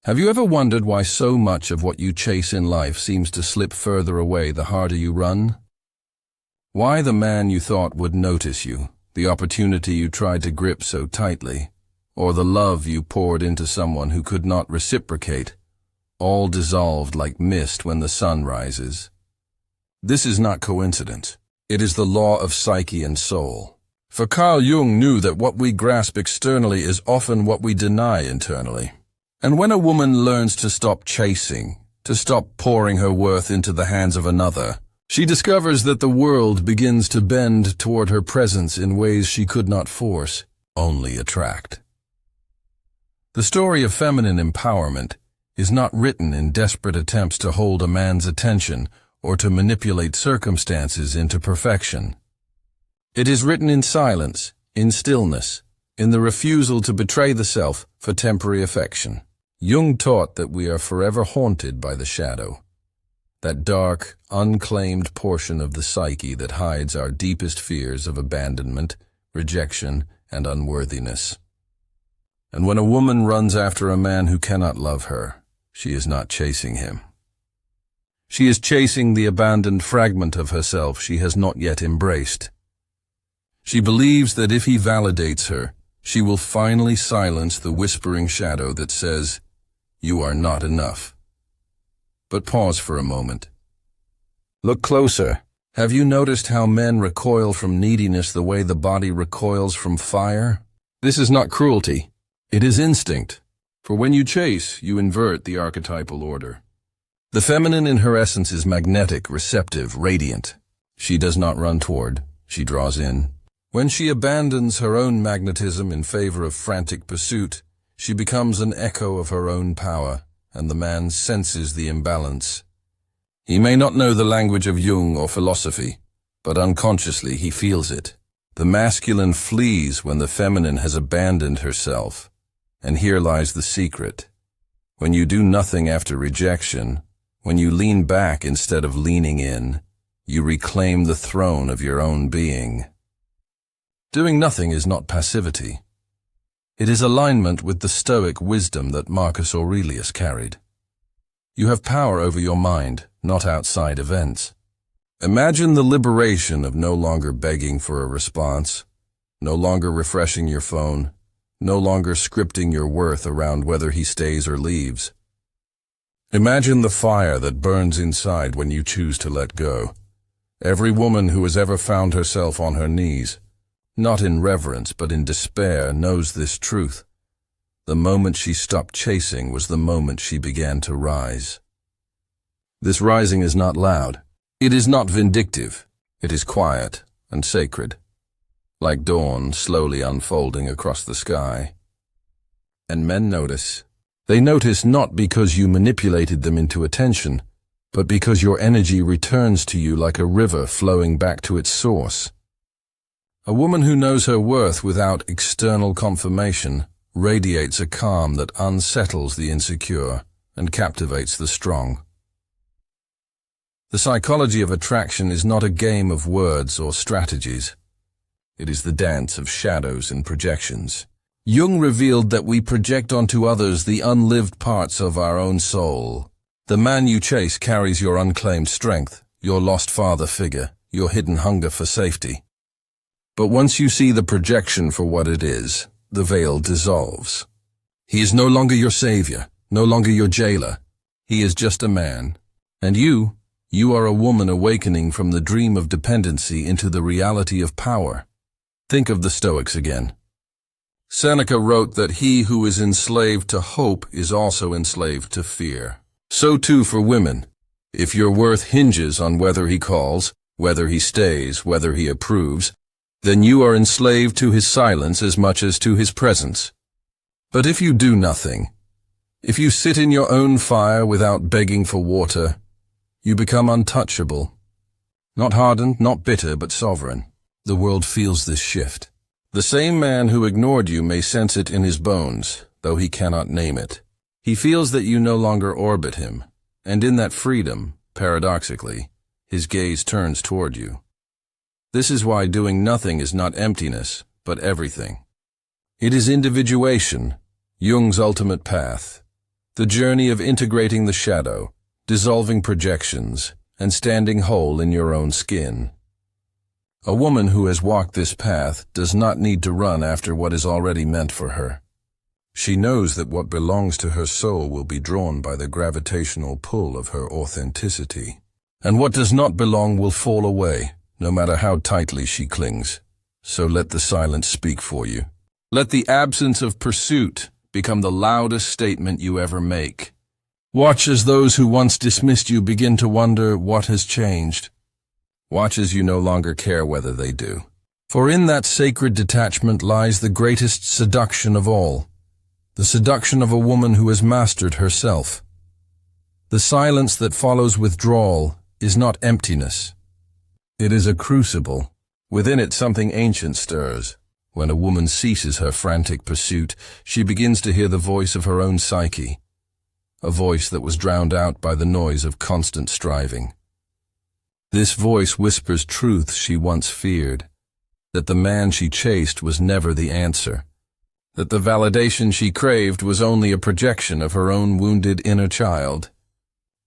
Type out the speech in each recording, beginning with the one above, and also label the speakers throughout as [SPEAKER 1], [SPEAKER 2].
[SPEAKER 1] Have you ever wondered why so much of what you chase in life seems to slip further away the harder you run? Why the man you thought would notice you, the opportunity you tried to grip so tightly, or the love you poured into someone who could not reciprocate, all dissolved like mist when the sun rises? This is not coincidence. It is the law of psyche and soul. For Carl Jung knew that what we grasp externally is often what we deny internally. And when a woman learns to stop chasing, to stop pouring her worth into the hands of another, she discovers that the world begins to bend toward her presence in ways she could not force, only attract. The story of feminine empowerment is not written in desperate attempts to hold a man's attention or to manipulate circumstances into perfection. It is written in silence, in stillness, in the refusal to betray the self for temporary affection. Jung taught that we are forever haunted by the shadow, that dark, unclaimed portion of the psyche that hides our deepest fears of abandonment, rejection, and unworthiness. And when a woman runs after a man who cannot love her, she is not chasing him. She is chasing the abandoned fragment of herself she has not yet embraced. She believes that if he validates her, she will finally silence the whispering shadow that says, "You are not enough." But pause for a moment. Look closer. Have you noticed how men recoil from neediness the way the body recoils from fire? This is not cruelty. It is instinct. For when you chase, you invert the archetypal order. The feminine in her essence is magnetic, receptive, radiant. She does not run toward, she draws in. When she abandons her own magnetism in favor of frantic pursuit, she becomes an echo of her own power, and the man senses the imbalance. He may not know the language of Jung or philosophy, but unconsciously he feels it. The masculine flees when the feminine has abandoned herself. And here lies the secret. When you do nothing after rejection, when you lean back instead of leaning in, you reclaim the throne of your own being. Doing nothing is not passivity. It is alignment with the Stoic wisdom that Marcus Aurelius carried. You have power over your mind, not outside events. Imagine the liberation of no longer begging for a response, no longer refreshing your phone, no longer scripting your worth around whether he stays or leaves. Imagine the fire that burns inside when you choose to let go. Every woman who has ever found herself on her knees, not in reverence but in despair, knows this truth. The moment she stopped chasing was the moment she began to rise. This rising is not loud. It is not vindictive. It is quiet and sacred, like dawn slowly unfolding across the sky. And men notice. They notice not because you manipulated them into attention, but because your energy returns to you like a river flowing back to its source. A woman who knows her worth without external confirmation radiates a calm that unsettles the insecure and captivates the strong. The psychology of attraction is not a game of words or strategies. It is the dance of shadows and projections. Jung revealed that we project onto others the unlived parts of our own soul. The man you chase carries your unclaimed strength, your lost father figure, your hidden hunger for safety. But once you see the projection for what it is, the veil dissolves. He is no longer your savior, no longer your jailer. He is just a man. And you are a woman awakening from the dream of dependency into the reality of power. Think of the Stoics again. Seneca wrote that he who is enslaved to hope is also enslaved to fear. So too for women. If your worth hinges on whether he calls, whether he stays, whether he approves, then you are enslaved to his silence as much as to his presence. But if you do nothing, if you sit in your own fire without begging for water, you become untouchable. Not hardened, not bitter, but sovereign. The world feels this shift. The same man who ignored you may sense it in his bones, though he cannot name it. He feels that you no longer orbit him, and in that freedom, paradoxically, his gaze turns toward you. This is why doing nothing is not emptiness, but everything. It is individuation, Jung's ultimate path. The journey of integrating the shadow, dissolving projections, and standing whole in your own skin. A woman who has walked this path does not need to run after what is already meant for her. She knows that what belongs to her soul will be drawn by the gravitational pull of her authenticity, and what does not belong will fall away, no matter how tightly she clings. So let the silence speak for you. Let the absence of pursuit become the loudest statement you ever make. Watch as those who once dismissed you begin to wonder what has changed. Watch as you no longer care whether they do. For in that sacred detachment lies the greatest seduction of all, the seduction of a woman who has mastered herself. The silence that follows withdrawal is not emptiness. It is a crucible. Within it something ancient stirs. When a woman ceases her frantic pursuit, she begins to hear the voice of her own psyche, a voice that was drowned out by the noise of constant striving. This voice whispers truths she once feared, that the man she chased was never the answer, that the validation she craved was only a projection of her own wounded inner child,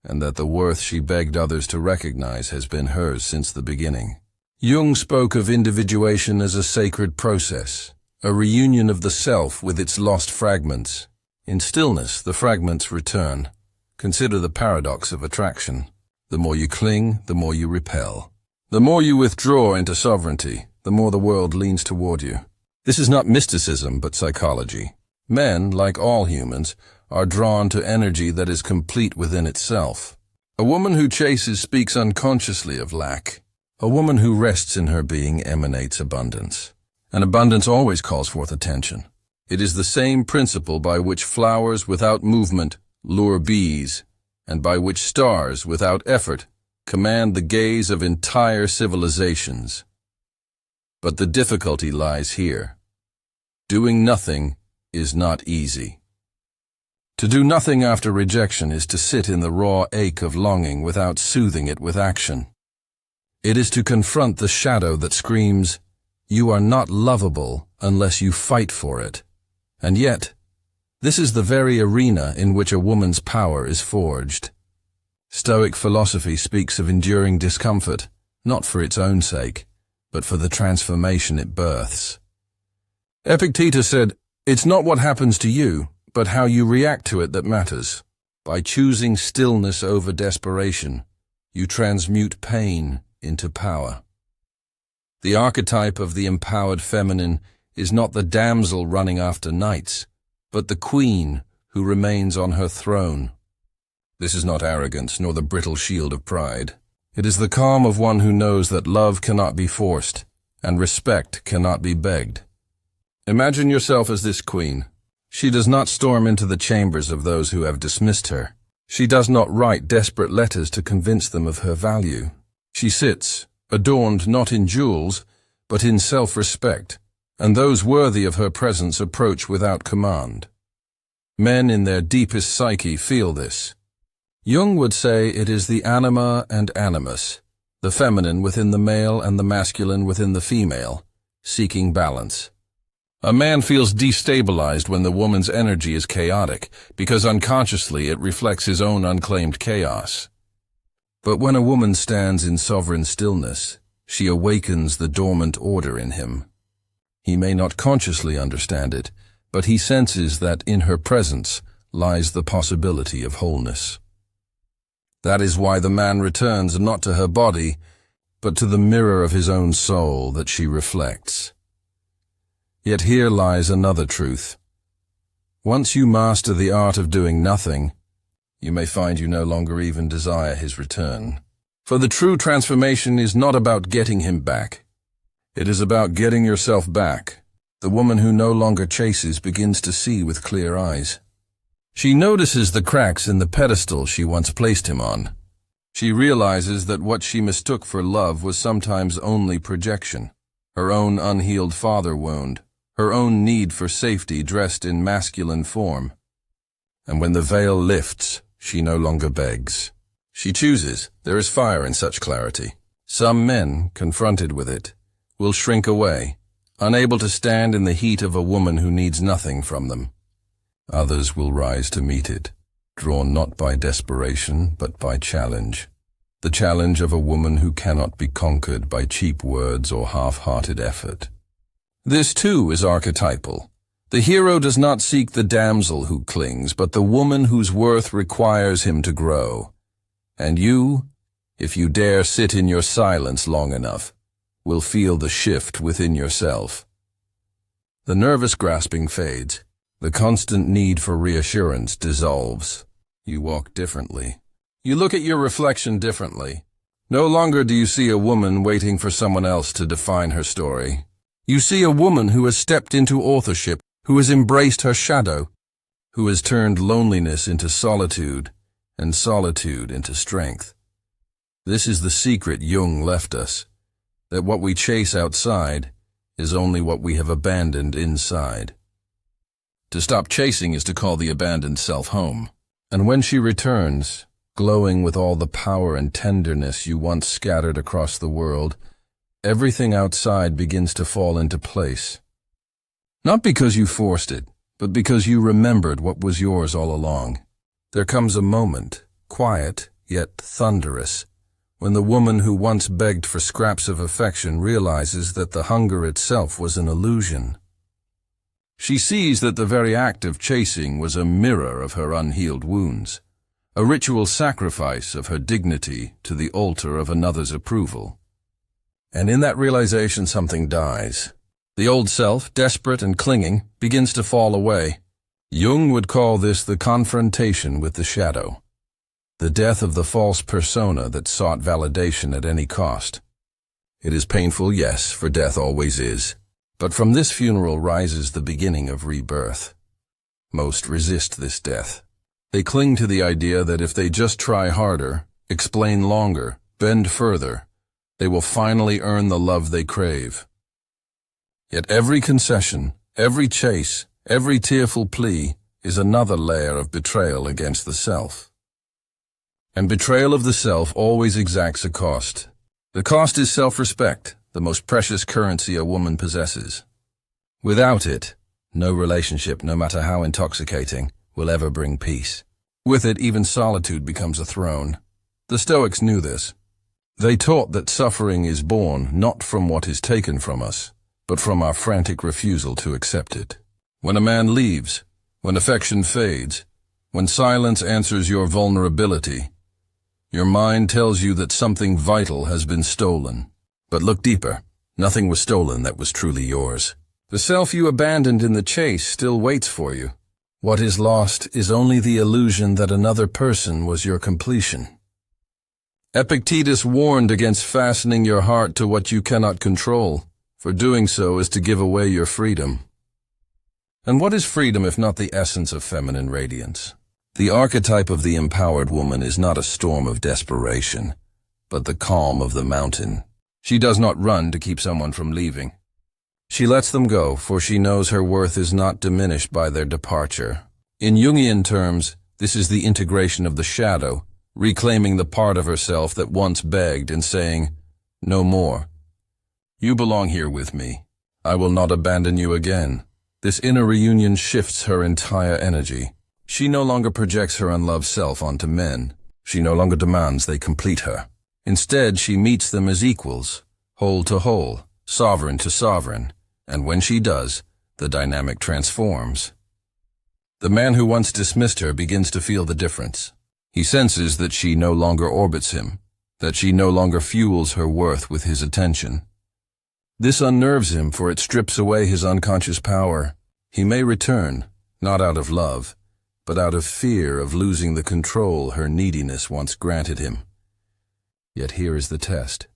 [SPEAKER 1] and that the worth she begged others to recognize has been hers since the beginning. Jung spoke of individuation as a sacred process, a reunion of the self with its lost fragments. In stillness, the fragments return. Consider the paradox of attraction. The more you cling, the more you repel. The more you withdraw into sovereignty, the more the world leans toward you. This is not mysticism, but psychology. Men, like all humans, are drawn to energy that is complete within itself. A woman who chases speaks unconsciously of lack. A woman who rests in her being emanates abundance. And abundance always calls forth attention. It is the same principle by which flowers without movement lure bees, and by which stars without effort command the gaze of entire civilizations. But the difficulty lies here. Doing nothing is not easy. To do nothing after rejection is to sit in the raw ache of longing without soothing it with action. It is to confront the shadow that screams, "You are not lovable unless you fight for it." And yet, this is the very arena in which a woman's power is forged. Stoic philosophy speaks of enduring discomfort, not for its own sake, but for the transformation it births. Epictetus said, "It's not what happens to you, but how you react to it that matters. By choosing stillness over desperation, you transmute pain into power." The archetype of the empowered feminine is not the damsel running after knights, but the queen who remains on her throne. This is not arrogance, nor the brittle shield of pride. It is the calm of one who knows that love cannot be forced, and respect cannot be begged. Imagine yourself as this queen. She does not storm into the chambers of those who have dismissed her. She does not write desperate letters to convince them of her value. She sits, adorned not in jewels, but in self-respect, and those worthy of her presence approach without command. Men in their deepest psyche feel this. Jung would say it is the anima and animus, the feminine within the male and the masculine within the female, seeking balance. A man feels destabilized when the woman's energy is chaotic, because unconsciously it reflects his own unclaimed chaos. But when a woman stands in sovereign stillness, she awakens the dormant order in him. He may not consciously understand it, but he senses that in her presence lies the possibility of wholeness. That is why the man returns not to her body, but to the mirror of his own soul that she reflects. Yet here lies another truth. Once you master the art of doing nothing, you may find you no longer even desire his return. For the true transformation is not about getting him back. It is about getting yourself back. The woman who no longer chases begins to see with clear eyes. She notices the cracks in the pedestal she once placed him on. She realizes that what she mistook for love was sometimes only projection, her own unhealed father wound, her own need for safety dressed in masculine form. And when the veil lifts, she no longer begs. She chooses. There is fire in such clarity. Some men, confronted with it, will shrink away, unable to stand in the heat of a woman who needs nothing from them. Others will rise to meet it, drawn not by desperation, but by challenge. The challenge of a woman who cannot be conquered by cheap words or half-hearted effort. This too is archetypal. The hero does not seek the damsel who clings, but the woman whose worth requires him to grow. And you, if you dare sit in your silence long enough, will feel the shift within yourself. The nervous grasping fades. The constant need for reassurance dissolves. You walk differently. You look at your reflection differently. No longer do you see a woman waiting for someone else to define her story. You see a woman who has stepped into authorship, who has embraced her shadow, who has turned loneliness into solitude and solitude into strength. This is the secret Jung left us, that what we chase outside is only what we have abandoned inside. To stop chasing is to call the abandoned self home. And when she returns, glowing with all the power and tenderness you once scattered across the world, everything outside begins to fall into place. Not because you forced it, but because you remembered what was yours all along. There comes a moment, quiet yet thunderous, when the woman who once begged for scraps of affection realizes that the hunger itself was an illusion. She sees that the very act of chasing was a mirror of her unhealed wounds, a ritual sacrifice of her dignity to the altar of another's approval. And in that realization something dies. The old self, desperate and clinging, begins to fall away. Jung would call this the confrontation with the shadow, the death of the false persona that sought validation at any cost. It is painful, yes, for death always is. But from this funeral rises the beginning of rebirth. Most resist this death. They cling to the idea that if they just try harder, explain longer, bend further, they will finally earn the love they crave. Yet every concession, every chase, every tearful plea is another layer of betrayal against the self. And betrayal of the self always exacts a cost. The cost is self-respect, the most precious currency a woman possesses. Without it, no relationship, no matter how intoxicating, will ever bring peace. With it, even solitude becomes a throne. The Stoics knew this. They taught that suffering is born not from what is taken from us, but from our frantic refusal to accept it. When a man leaves, when affection fades, when silence answers your vulnerability, your mind tells you that something vital has been stolen. But look deeper. Nothing was stolen that was truly yours. The self you abandoned in the chase still waits for you. What is lost is only the illusion that another person was your completion. Epictetus warned against fastening your heart to what you cannot control, for doing so is to give away your freedom. And what is freedom if not the essence of feminine radiance? The archetype of the empowered woman is not a storm of desperation, but the calm of the mountain. She does not run to keep someone from leaving. She lets them go, for she knows her worth is not diminished by their departure. In Jungian terms, this is the integration of the shadow, reclaiming the part of herself that once begged and saying, "No more. You belong here with me. I will not abandon you again." This inner reunion shifts her entire energy. She no longer projects her unloved self onto men. She no longer demands they complete her. Instead, she meets them as equals, whole to whole, sovereign to sovereign, and when she does, the dynamic transforms. The man who once dismissed her begins to feel the difference. He senses that she no longer orbits him, that she no longer fuels her worth with his attention. This unnerves him, for it strips away his unconscious power. He may return, not out of love, but out of fear of losing the control her neediness once granted him. Yet here is the test.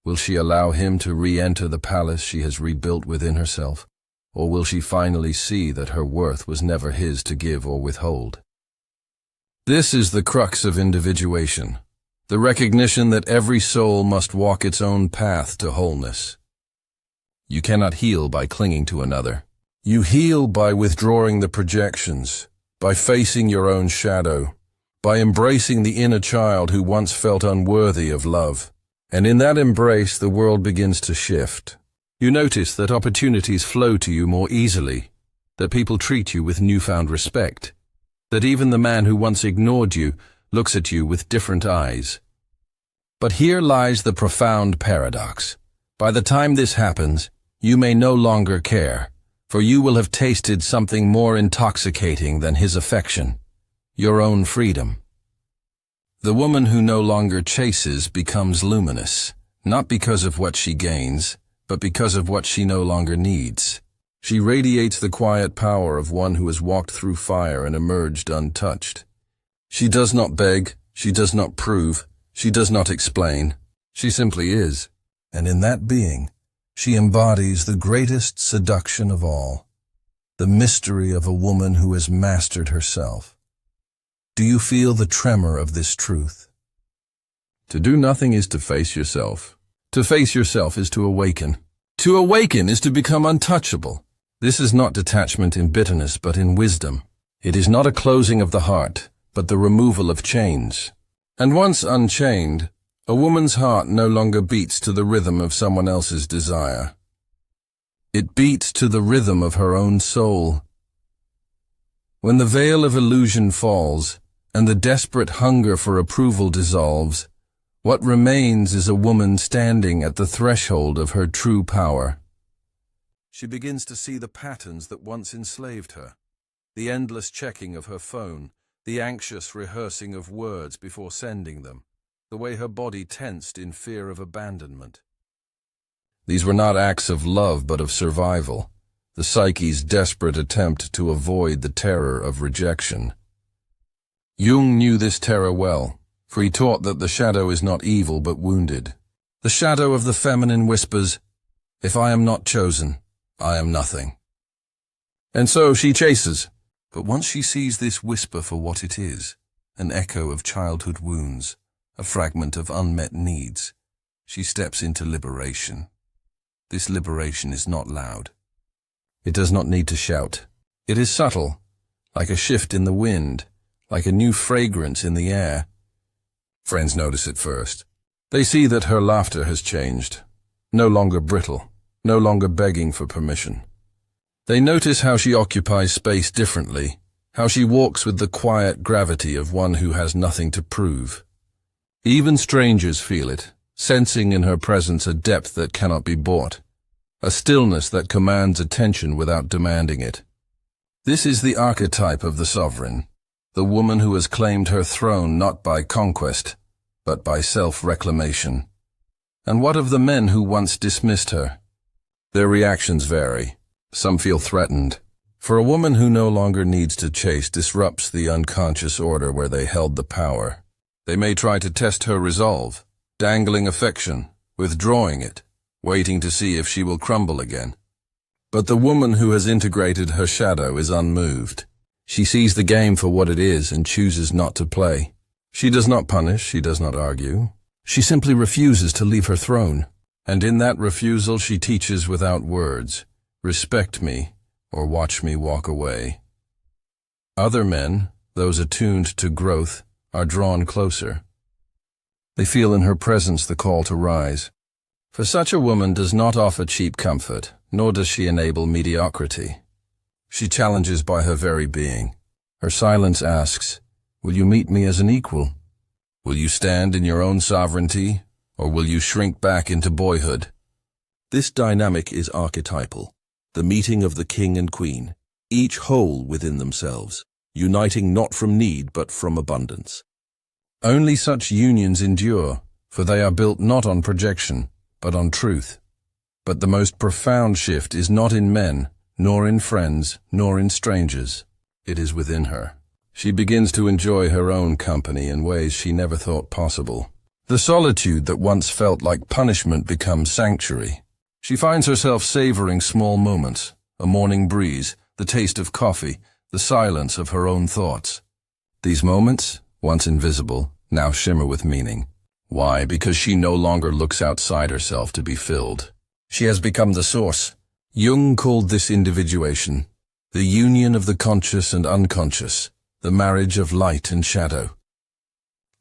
[SPEAKER 1] Will she allow him to re-enter the palace she has rebuilt within herself, or will she finally see that her worth was never his to give or withhold? This is the crux of individuation, the recognition that every soul must walk its own path to wholeness. You cannot heal by clinging to another. You heal by withdrawing the projections, by facing your own shadow, by embracing the inner child who once felt unworthy of love. And in that embrace, the world begins to shift. You notice that opportunities flow to you more easily, that people treat you with newfound respect. that even the man who once ignored you looks at you with different eyes. But here lies the profound paradox. By the time this happens, you may no longer care, for you will have tasted something more intoxicating than his affection, your own freedom. The woman who no longer chases becomes luminous, not because of what she gains, but because of what she no longer needs. She radiates the quiet power of one who has walked through fire and emerged untouched. She does not beg, she does not prove, she does not explain. She simply is. And in that being, she embodies the greatest seduction of all, the mystery of a woman who has mastered herself. Do you feel the tremor of this truth? To do nothing is to face yourself. To face yourself is to awaken. To awaken is to become untouchable. This is not detachment in bitterness, but in wisdom. It is not a closing of the heart, but the removal of chains. And once unchained, a woman's heart no longer beats to the rhythm of someone else's desire. It beats to the rhythm of her own soul. When the veil of illusion falls, and the desperate hunger for approval dissolves, what remains is a woman standing at the threshold of her true power. She begins to see the patterns that once enslaved her, the endless checking of her phone, the anxious rehearsing of words before sending them, the way her body tensed in fear of abandonment. These were not acts of love but of survival, the psyche's desperate attempt to avoid the terror of rejection. Jung knew this terror well, for he taught that the shadow is not evil but wounded. The shadow of the feminine whispers, "If I am not chosen, I am nothing." And so she chases, but once she sees this whisper for what it is, an echo of childhood wounds, a fragment of unmet needs, she steps into liberation. This liberation is not loud. It does not need to shout. It is subtle, like a shift in the wind, like a new fragrance in the air. Friends notice it first. They see that her laughter has changed, no longer brittle, no longer begging for permission. They notice how she occupies space differently, how she walks with the quiet gravity of one who has nothing to prove. Even strangers feel it, sensing in her presence a depth that cannot be bought, a stillness that commands attention without demanding it. This is the archetype of the sovereign, the woman who has claimed her throne not by conquest, but by self-reclamation. And what of the men who once dismissed her? Their reactions vary. Some feel threatened, for a woman who no longer needs to chase disrupts the unconscious order where they held the power. They may try to test her resolve, dangling affection, withdrawing it, waiting to see if she will crumble again. But the woman who has integrated her shadow is unmoved. She sees the game for what it is and chooses not to play. She does not punish, she does not argue. She simply refuses to leave her throne. And in that refusal she teaches without words, "Respect me, or watch me walk away." Other men, those attuned to growth, are drawn closer. They feel in her presence the call to rise. For such a woman does not offer cheap comfort, nor does she enable mediocrity. She challenges by her very being. Her silence asks, "Will you meet me as an equal? Will you stand in your own sovereignty, or will you shrink back into boyhood?" This dynamic is archetypal, the meeting of the king and queen, each whole within themselves, uniting not from need but from abundance. Only such unions endure, for they are built not on projection, but on truth. But the most profound shift is not in men, nor in friends, nor in strangers. It is within her. She begins to enjoy her own company in ways she never thought possible. The solitude that once felt like punishment becomes sanctuary. She finds herself savoring small moments, a morning breeze, the taste of coffee, the silence of her own thoughts. These moments, once invisible, now shimmer with meaning. Why? Because she no longer looks outside herself to be filled. She has become the source. Jung called this individuation, the union of the conscious and unconscious, the marriage of light and shadow.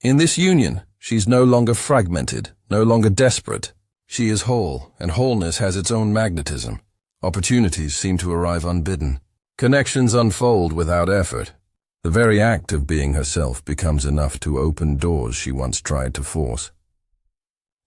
[SPEAKER 1] In this union, she's no longer fragmented, no longer desperate. She is whole, and wholeness has its own magnetism. Opportunities seem to arrive unbidden. Connections unfold without effort. The very act of being herself becomes enough to open doors she once tried to force.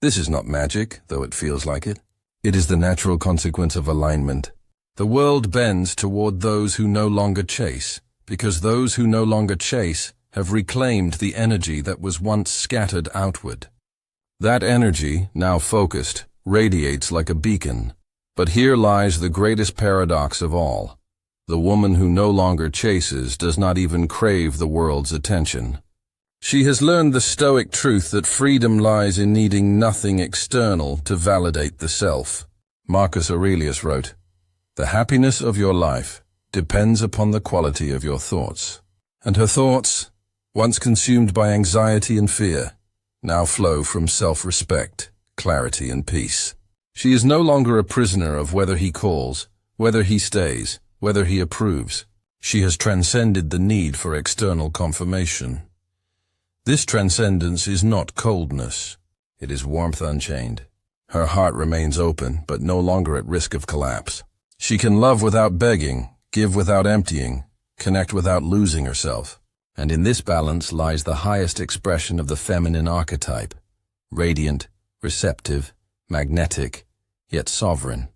[SPEAKER 1] This is not magic, though it feels like it. It is the natural consequence of alignment. The world bends toward those who no longer chase, because those who no longer chase have reclaimed the energy that was once scattered outward. That energy, now focused, radiates like a beacon. But here lies the greatest paradox of all. The woman who no longer chases does not even crave the world's attention. She has learned the stoic truth that freedom lies in needing nothing external to validate the self. Marcus Aurelius wrote, "The happiness of your life depends upon the quality of your thoughts." And her thoughts, once consumed by anxiety and fear, now flow from self-respect, clarity, and peace. She is no longer a prisoner of whether he calls, whether he stays, whether he approves. She has transcended the need for external confirmation. This transcendence is not coldness. It is warmth unchained. Her heart remains open, but no longer at risk of collapse. She can love without begging, give without emptying, connect without losing herself. And in this balance lies the highest expression of the feminine archetype, radiant, receptive, magnetic, yet sovereign.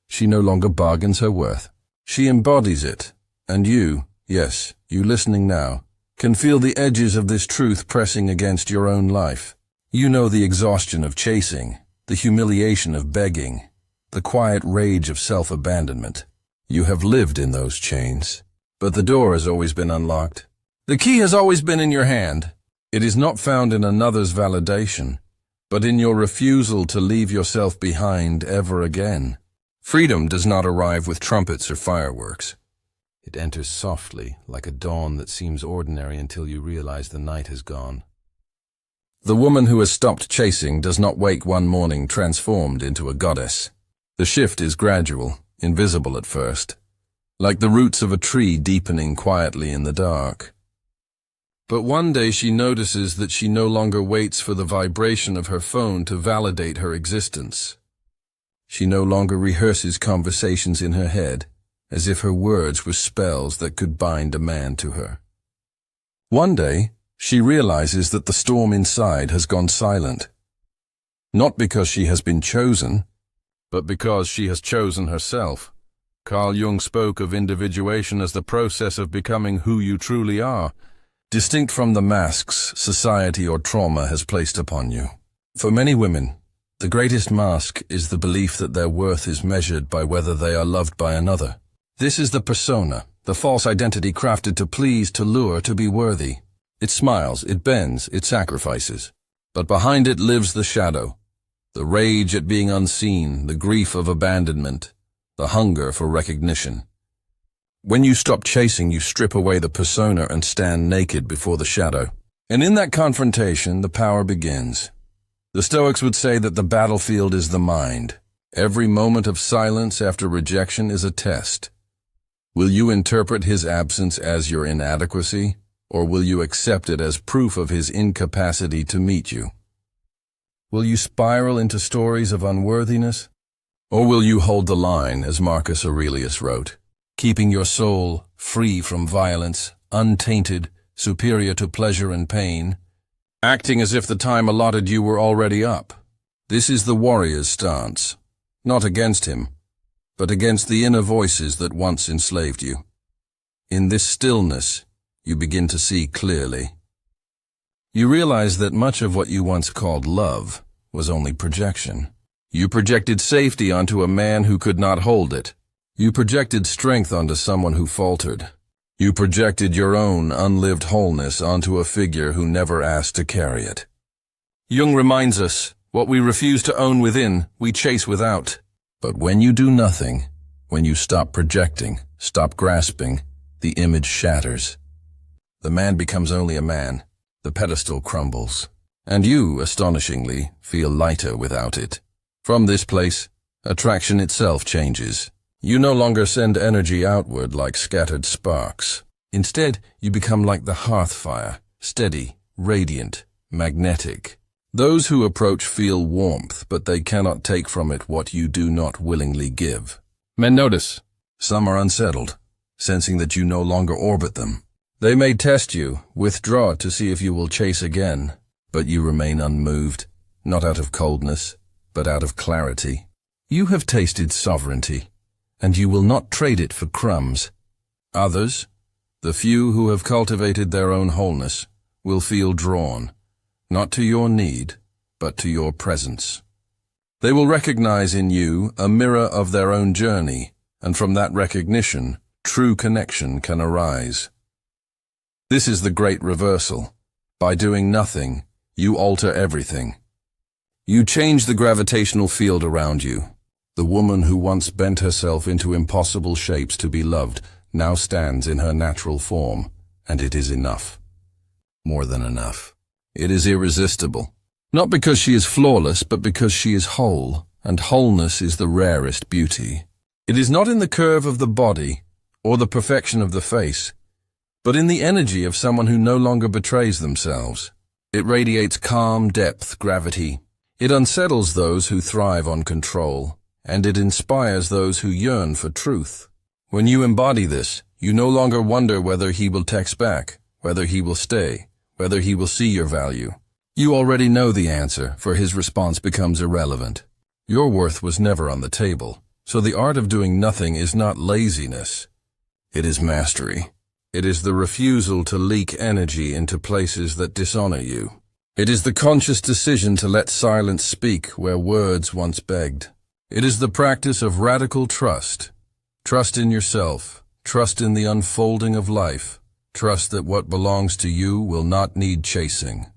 [SPEAKER 1] She no longer bargains her worth. She embodies it, and you, yes, you listening now, can feel the edges of this truth pressing against your own life. You know the exhaustion of chasing, the humiliation of begging, the quiet rage of self-abandonment. You have lived in those chains, but the door has always been unlocked. The key has always been in your hand. It is not found in another's validation, but in your refusal to leave yourself behind ever again. Freedom does not arrive with trumpets or fireworks. It enters softly, like a dawn that seems ordinary until you realize the night has gone. The woman who has stopped chasing does not wake one morning transformed into a goddess. The shift is gradual, invisible at first, like the roots of a tree deepening quietly in the dark. But one day she notices that she no longer waits for the vibration of her phone to validate her existence. She no longer rehearses conversations in her head, as if her words were spells that could bind a man to her. One day, she realizes that the storm inside has gone silent. Not because she has been chosen, but because she has chosen herself. Carl Jung spoke of individuation as the process of becoming who you truly are, distinct from the masks society or trauma has placed upon you. For many women, the greatest mask is the belief that their worth is measured by whether they are loved by another. This is the persona, the false identity crafted to please, to lure, to be worthy. It smiles, it bends, it sacrifices. But behind it lives the shadow, the rage at being unseen, the grief of abandonment, the hunger for recognition. When you stop chasing, you strip away the persona and stand naked before the shadow. And in that confrontation, the power begins. The Stoics would say that the battlefield is the mind. Every moment of silence after rejection is a test. Will you interpret his absence as your inadequacy, or will you accept it as proof of his incapacity to meet you? Will you spiral into stories of unworthiness, or will you hold the line, as Marcus Aurelius wrote, keeping your soul free from violence, untainted, superior to pleasure and pain, acting as if the time allotted you were already up? This is the warrior's stance, not against him, but against the inner voices that once enslaved you. In this stillness, you begin to see clearly. You realize that much of what you once called love was only projection. You projected safety onto a man who could not hold it. You projected strength onto someone who faltered. You projected your own unlived wholeness onto a figure who never asked to carry it. Jung reminds us, what we refuse to own within, we chase without. But when you do nothing, when you stop projecting, stop grasping, the image shatters. The man becomes only a man. The pedestal crumbles. And you, astonishingly, feel lighter without it. From this place, attraction itself changes. You no longer send energy outward like scattered sparks. Instead, you become like the hearth fire, steady, radiant, magnetic. Those who approach feel warmth, but they cannot take from it what you do not willingly give. Men notice. Some are unsettled, sensing that you no longer orbit them. They may test you, withdraw to see if you will chase again, but you remain unmoved, not out of coldness, but out of clarity. You have tasted sovereignty, and you will not trade it for crumbs. Others, the few who have cultivated their own wholeness, will feel drawn, not to your need, but to your presence. They will recognize in you a mirror of their own journey, and from that recognition, true connection can arise. This is the great reversal. By doing nothing, you alter everything. You change the gravitational field around you. The woman who once bent herself into impossible shapes to be loved now stands in her natural form, and it is enough. More than enough. It is irresistible. Not because she is flawless, but because she is whole, and wholeness is the rarest beauty. It is not in the curve of the body, or the perfection of the face, but in the energy of someone who no longer betrays themselves. It radiates calm, depth, gravity. It unsettles those who thrive on control, and it inspires those who yearn for truth. When you embody this, you no longer wonder whether he will text back, whether he will stay, whether he will see your value. You already know the answer, for his response becomes irrelevant. Your worth was never on the table, so the art of doing nothing is not laziness. It is mastery. It is the refusal to leak energy into places that dishonor you. It is the conscious decision to let silence speak where words once begged. It is the practice of radical trust. Trust in yourself. Trust in the unfolding of life. Trust that what belongs to you will not need chasing.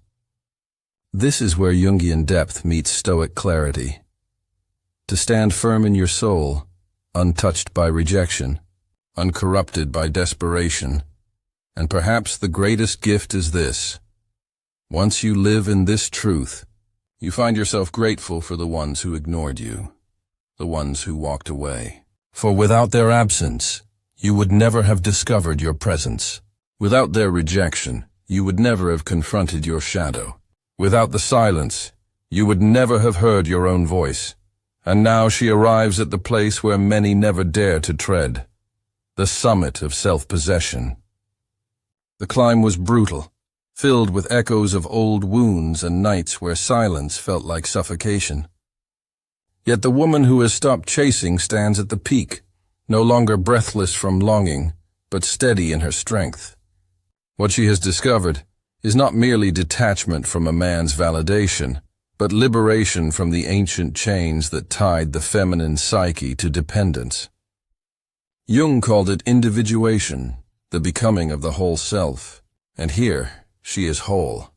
[SPEAKER 1] This is where Jungian depth meets Stoic clarity. To stand firm in your soul, untouched by rejection, uncorrupted by desperation, and perhaps the greatest gift is this. Once you live in this truth, you find yourself grateful for the ones who ignored you, the ones who walked away. For without their absence, you would never have discovered your presence. Without their rejection, you would never have confronted your shadow. Without the silence, you would never have heard your own voice. And now she arrives at the place where many never dare to tread, the summit of self-possession. The climb was brutal, filled with echoes of old wounds and nights where silence felt like suffocation. Yet the woman who has stopped chasing stands at the peak, no longer breathless from longing, but steady in her strength. What she has discovered is not merely detachment from a man's validation, but liberation from the ancient chains that tied the feminine psyche to dependence. Jung called it individuation, the becoming of the whole self, and here she is whole.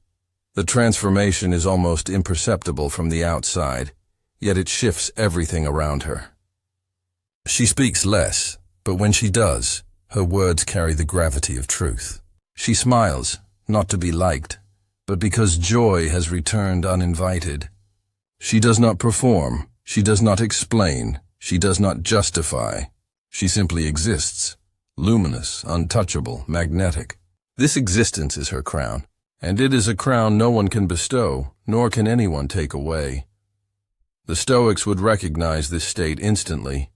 [SPEAKER 1] The transformation is almost imperceptible from the outside, yet it shifts everything around her. She speaks less, but when she does, her words carry the gravity of truth. She smiles, not to be liked, but because joy has returned uninvited. She does not perform, she does not explain, she does not justify. She simply exists, luminous, untouchable, magnetic. This existence is her crown, and it is a crown no one can bestow, nor can anyone take away. The Stoics would recognize this state instantly.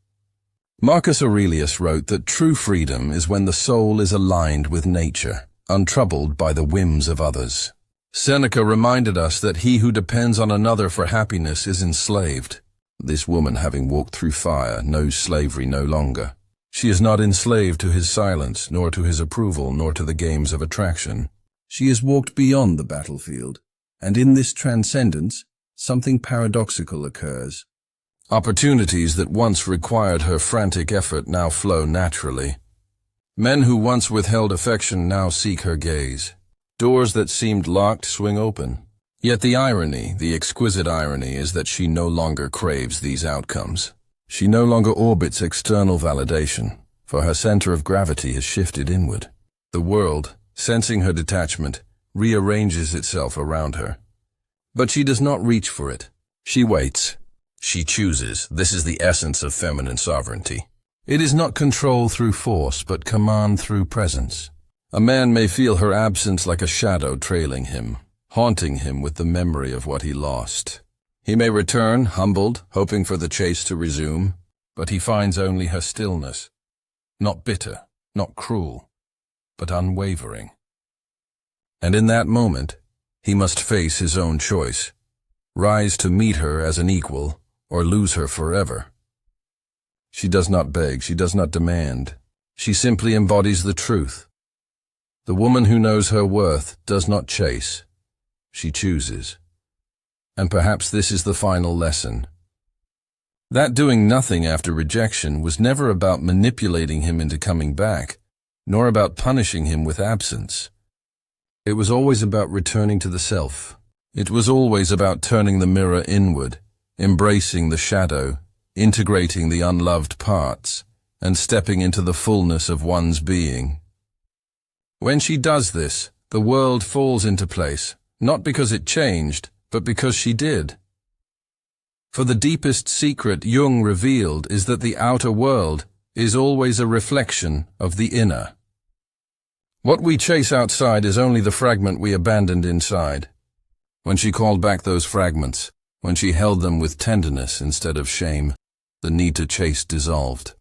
[SPEAKER 1] Marcus Aurelius wrote that true freedom is when the soul is aligned with nature, untroubled by the whims of others. Seneca reminded us that he who depends on another for happiness is enslaved. This woman, having walked through fire, knows slavery no longer. She is not enslaved to his silence, nor to his approval, nor to the games of attraction. She has walked beyond the battlefield, and in this transcendence, something paradoxical occurs. Opportunities that once required her frantic effort now flow naturally. Men who once withheld affection now seek her gaze. Doors that seemed locked swing open. Yet the irony, the exquisite irony, is that she no longer craves these outcomes. She no longer orbits external validation, for her center of gravity has shifted inward. The world, sensing her detachment, rearranges itself around her. But she does not reach for it. She waits. She chooses. This is the essence of feminine sovereignty. It is not control through force, but command through presence. A man may feel her absence like a shadow trailing him, haunting him with the memory of what he lost. He may return, humbled, hoping for the chase to resume, but he finds only her stillness. Not bitter, not cruel, but unwavering. And in that moment, he must face his own choice: rise to meet her as an equal, or lose her forever. She does not beg, she does not demand. She simply embodies the truth. The woman who knows her worth does not chase. She chooses. And perhaps this is the final lesson. That doing nothing after rejection was never about manipulating him into coming back, nor about punishing him with absence. It was always about returning to the self. It was always about turning the mirror inward, embracing the shadow, integrating the unloved parts, and stepping into the fullness of one's being. When she does this, the world falls into place, not because it changed, but because she did. For the deepest secret Jung revealed is that the outer world is always a reflection of the inner. What we chase outside is only the fragment we abandoned inside. When she called back those fragments, when she held them with tenderness instead of shame, the need to chase dissolved.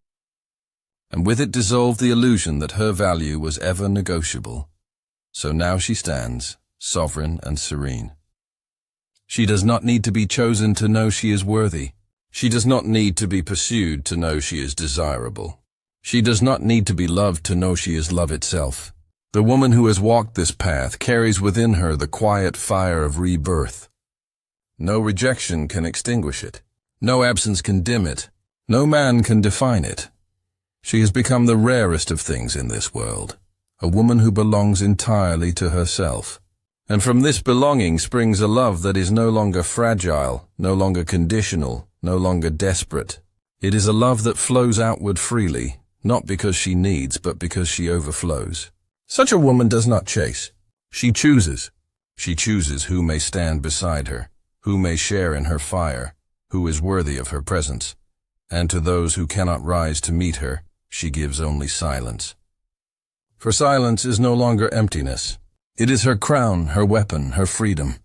[SPEAKER 1] And with it dissolved the illusion that her value was ever negotiable. So now she stands, sovereign and serene. She does not need to be chosen to know she is worthy. She does not need to be pursued to know she is desirable. She does not need to be loved to know she is love itself. The woman who has walked this path carries within her the quiet fire of rebirth. No rejection can extinguish it. No absence can dim it. No man can define it. She has become the rarest of things in this world, a woman who belongs entirely to herself. And from this belonging springs a love that is no longer fragile, no longer conditional, no longer desperate. It is a love that flows outward freely, not because she needs, but because she overflows. Such a woman does not chase. She chooses. She chooses who may stand beside her, who may share in her fire, who is worthy of her presence. And to those who cannot rise to meet her, she gives only silence. For silence is no longer emptiness. It is her crown, her weapon, her freedom.